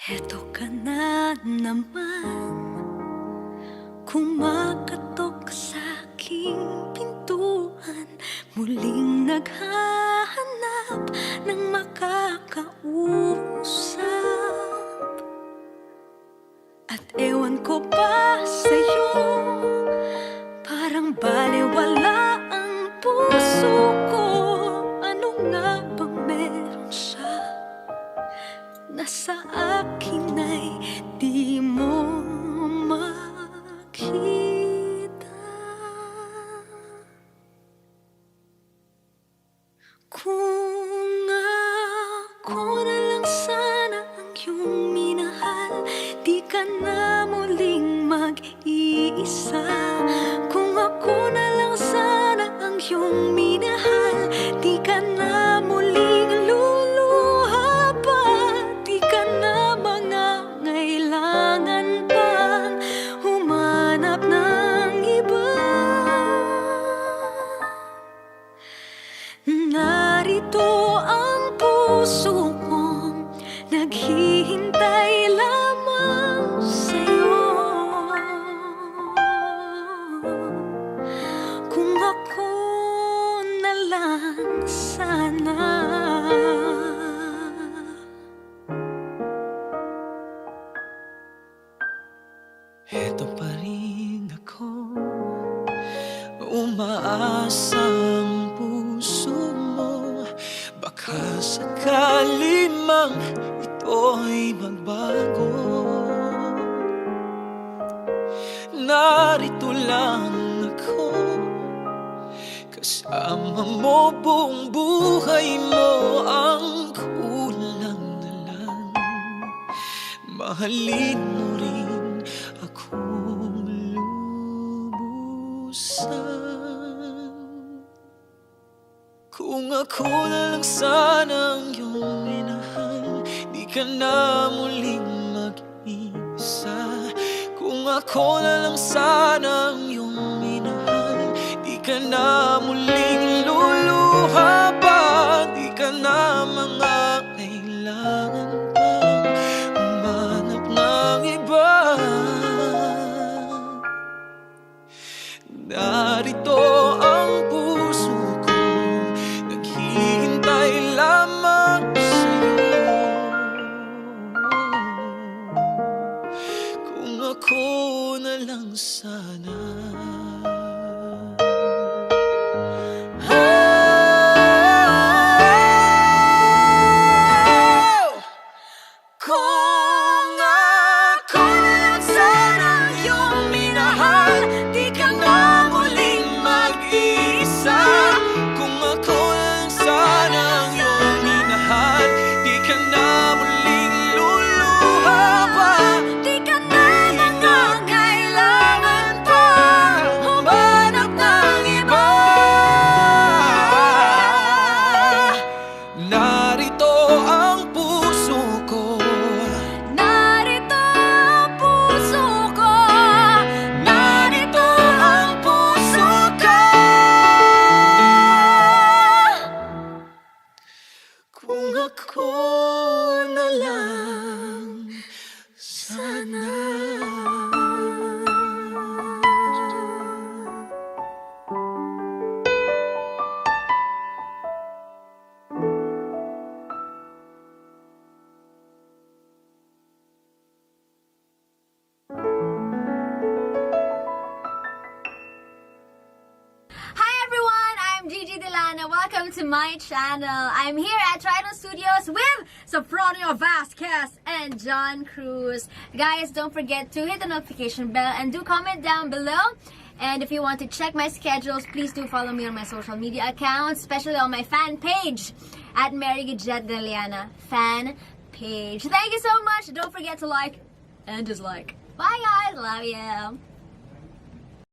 Eto ka na naman, kumakatok sa aking pintuan, muling naghahanap ng makakausap. At ewan ko ba sa'yo, parang balewala ang puso ko. Ano nga bang meron siya na sa akin ay di mo makita? Kung ako na lang sana ang iyong minahal, di ka na muling mag-iisa. Kung ako na lang sana ang iyong minahal, di ka na muling luluha pa. Di ka na mangangailangan pang humanap ng iba. Narito ang puso ko, naghihintay lamang sa'yo. Kung ako na lang sana. Eto pa rin ako, umaasang puso mo. Baka sakali mang ito'y magbago. Narito lang ako, kasama mo buong buhay mo. Ang kulang na lang, mahalin mo rin akong lubusan. Kung ako na lang sana ang iyong minahal, di ka na muling mag-isa. Kung ako na lang sana ang iyong minahal, di ka na muling luluha pa. Di ka na mangangailangan pang humanap ng iba. Narito ang puso ko, naghihintay lamang sa'yo. Kung ako na lang sana. Kung ako na lang sana ang iyong minahal, di ka na muling mag-isa. Kung ako lang sana ang iyong minahal, di ka na muling luluha pa. Di ka na mangangailangan pa humanap ng iba. Narito ang puso ko, Narito ang puso ko, narito ang puso ko. Kung ako na lang sana. Hi everyone, I'm Gigi Delana. Welcome to my channel. I'm here at Trident Studios with Sophronia Vasquez and John Cruz. Guys, don't forget to hit the notification bell and do comment down below. And if you want to check my schedules, please do follow me on my social media accounts, especially on my fan page at Mary Gidget Deliana fan page. Thank you so much. Don't forget to like and dislike. Bye guys, love you.